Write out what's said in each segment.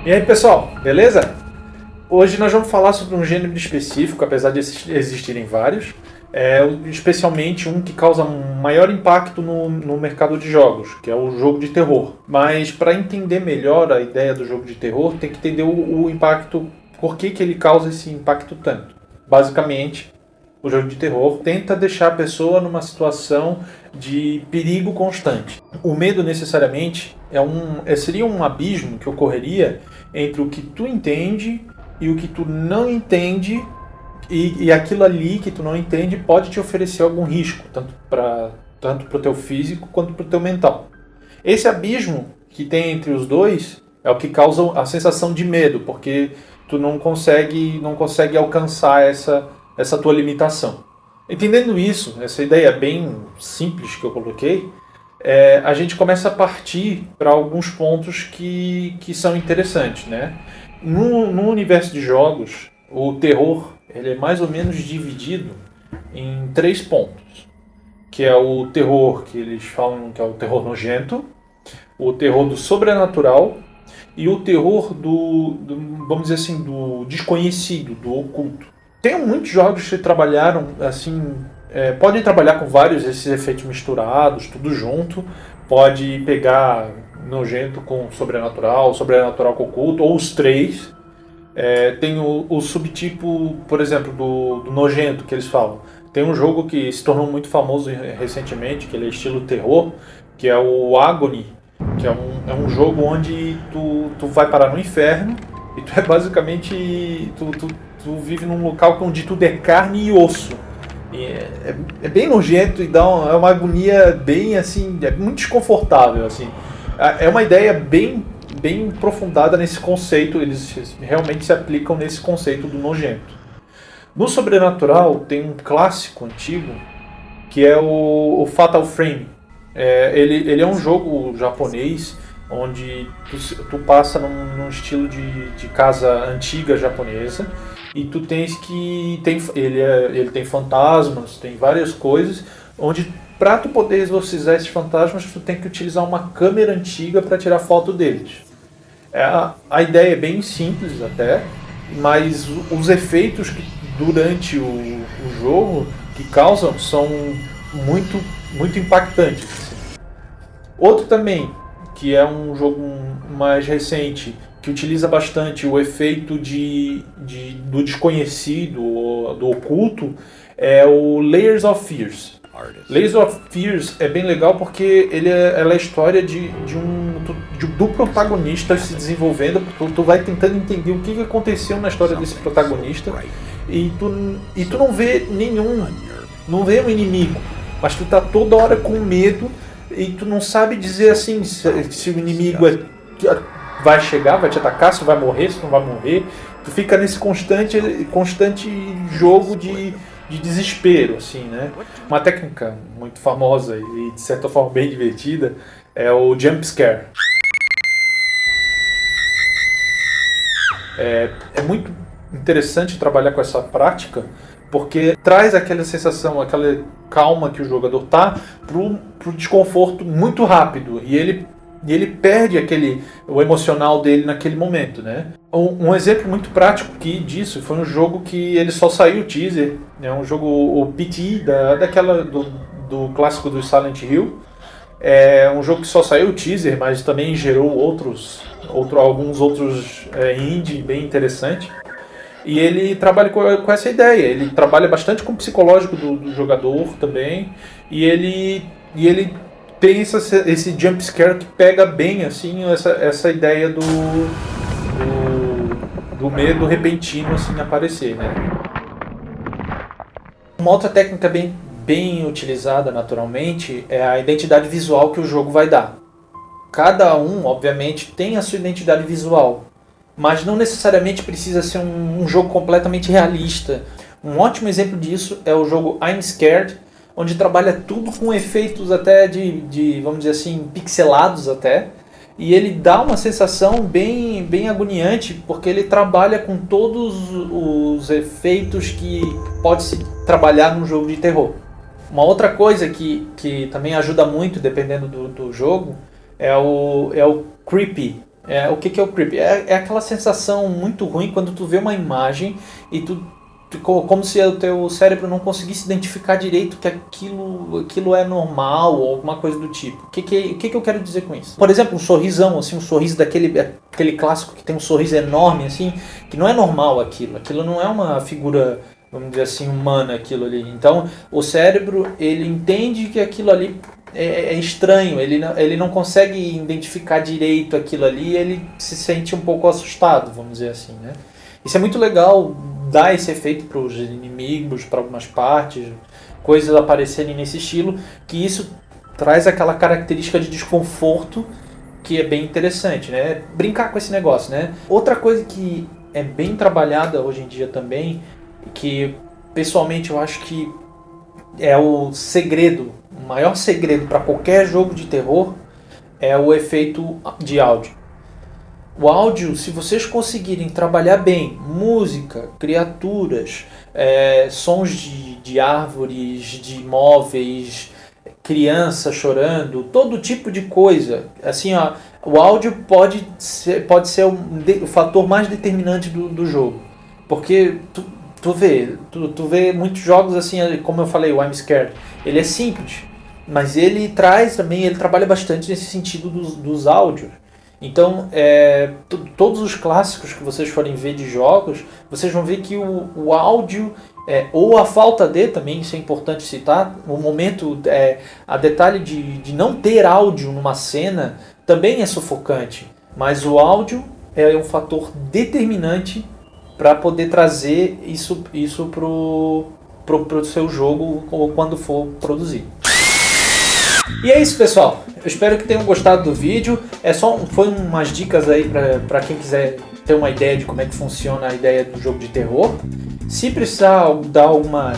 E aí, pessoal, beleza? Hoje nós vamos falar sobre um gênero específico, apesar de existirem vários, especialmente um que causa um maior impacto no mercado de jogos, que é o jogo de terror. Mas para entender melhor a ideia do jogo de terror, tem que entender o impacto, por que ele causa esse impacto tanto. Basicamente, o jogo de terror tenta deixar a pessoa numa situação de perigo constante. O medo, necessariamente, seria um abismo que ocorreria entre o que tu entende e o que tu não entende, e aquilo ali que tu não entende pode te oferecer algum risco, tanto pro teu físico quanto pro teu mental. Esse abismo que tem entre os dois é o que causa a sensação de medo, porque tu não consegue alcançar essa tua limitação. Entendendo isso, essa ideia bem simples que eu coloquei, a gente começa a partir para alguns pontos que são interessantes, né? No universo de jogos, o terror ele é mais ou menos dividido em 3 pontos, que é o terror que eles falam que é o terror nojento, o terror do sobrenatural e o terror vamos dizer assim, do desconhecido, do oculto. Tem muitos jogos que trabalharam assim, podem trabalhar com vários desses efeitos misturados, tudo junto. Pode pegar nojento com sobrenatural, sobrenatural com oculto, ou os 3. Tem o subtipo, por exemplo, do nojento que eles falam. Tem um jogo que se tornou muito famoso recentemente, que ele é estilo terror, que é o Agony, que é um jogo onde tu vai parar no inferno e tu é basicamente... Tu vive num local onde tudo é carne e osso. E é bem nojento e é uma agonia bem assim, é muito desconfortável assim. É uma ideia bem aprofundada nesse conceito, eles realmente se aplicam nesse conceito do nojento. No sobrenatural tem um clássico antigo que é o Fatal Frame. Ele é um jogo japonês onde tu passa num estilo de casa antiga japonesa. E tu tens que... Ele tem fantasmas, tem várias coisas, onde para tu poder exorcizar esses fantasmas, tu tem que utilizar uma câmera antiga para tirar foto deles. A ideia é bem simples até, mas os efeitos que durante o jogo que causam são muito impactantes. Assim. Outro também, que é um jogo mais recente, que utiliza bastante o efeito do desconhecido, do oculto, é o Layers of Fears. Layers of Fears é bem legal porque ela é a história do protagonista se desenvolvendo. Tu vai tentando entender o que aconteceu na história desse protagonista e tu não vê não vê um inimigo, mas tu tá toda hora com medo e tu não sabe dizer assim se o inimigo vai chegar, vai te atacar, se tu vai morrer, se tu não vai morrer. Tu fica nesse constante jogo de desespero, assim, né? Uma técnica muito famosa e de certa forma bem divertida é o jump scare. É muito interessante trabalhar com essa prática porque traz aquela sensação, aquela calma que o jogador tá pro desconforto muito rápido e ele perde o emocional dele naquele momento, né? Um exemplo muito prático disso foi um jogo que ele só saiu o teaser, né? Um jogo, o PT, do clássico do Silent Hill. É um jogo que só saiu o teaser, mas também gerou alguns outros indie bem interessantes. E ele trabalha com essa ideia, ele trabalha bastante com o psicológico do jogador também, e ele tem esse jump scare que pega bem assim, essa ideia do medo repentino assim, aparecer, né? Uma outra técnica bem utilizada naturalmente é a identidade visual que o jogo vai dar. Cada um, obviamente, tem a sua identidade visual, mas não necessariamente precisa ser um jogo completamente realista. Um ótimo exemplo disso é o jogo I'm Scared, onde trabalha tudo com efeitos até vamos dizer assim, pixelados até, e ele dá uma sensação bem agoniante, porque ele trabalha com todos os efeitos que pode-se trabalhar num jogo de terror. Uma outra coisa que também ajuda muito, dependendo do jogo, é o creepy, O que é o creep? É aquela sensação muito ruim quando tu vê uma imagem e como se o teu cérebro não conseguisse identificar direito que aquilo é normal ou alguma coisa do tipo. O que eu quero dizer com isso? Por exemplo, um sorrisão, assim, um sorriso aquele clássico que tem um sorriso enorme, assim, que não é normal aquilo. Aquilo não é uma figura, vamos dizer assim, humana, aquilo ali. Então, o cérebro, ele entende que aquilo ali é estranho, ele não consegue identificar direito aquilo ali, ele se sente um pouco assustado, vamos dizer assim, né? Isso é muito legal, dar esse efeito para os inimigos, para algumas partes, coisas aparecerem nesse estilo, que isso traz aquela característica de desconforto que é bem interessante, né? Brincar com esse negócio, né? Outra coisa que é bem trabalhada hoje em dia também, que pessoalmente eu acho que é o segredo, o maior segredo para qualquer jogo de terror, é o efeito de áudio. O áudio, se vocês conseguirem trabalhar bem música, criaturas, sons de árvores, de móveis, criança chorando, todo tipo de coisa, assim, ó, o áudio pode ser o fator mais determinante do jogo, porque tu vê muitos jogos assim, como eu falei, o I'm Scared, ele é simples, mas ele trabalha bastante nesse sentido dos áudios. Então, todos os clássicos que vocês forem ver de jogos, vocês vão ver que o áudio, ou a falta de, também, isso é importante citar, o momento, a detalhe de não ter áudio numa cena também é sufocante, mas o áudio é um fator determinante para poder trazer isso pro seu jogo ou quando for produzido. E é isso, pessoal. Eu espero que tenham gostado do vídeo. Foi umas dicas aí para quem quiser ter uma ideia de como é que funciona a ideia do jogo de terror. Se precisar dar alguma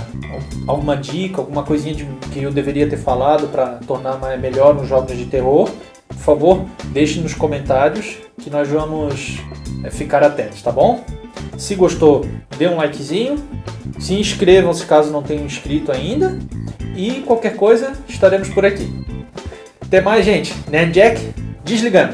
dica, alguma coisinha que eu deveria ter falado para tornar melhor os jogos de terror, por favor, deixe nos comentários que nós vamos ficar atentos, tá bom? Se gostou, dê um likezinho. Se inscrevam-se caso não tenham inscrito ainda. E qualquer coisa, estaremos por aqui. Até mais, gente. Nerd Jack, desligando.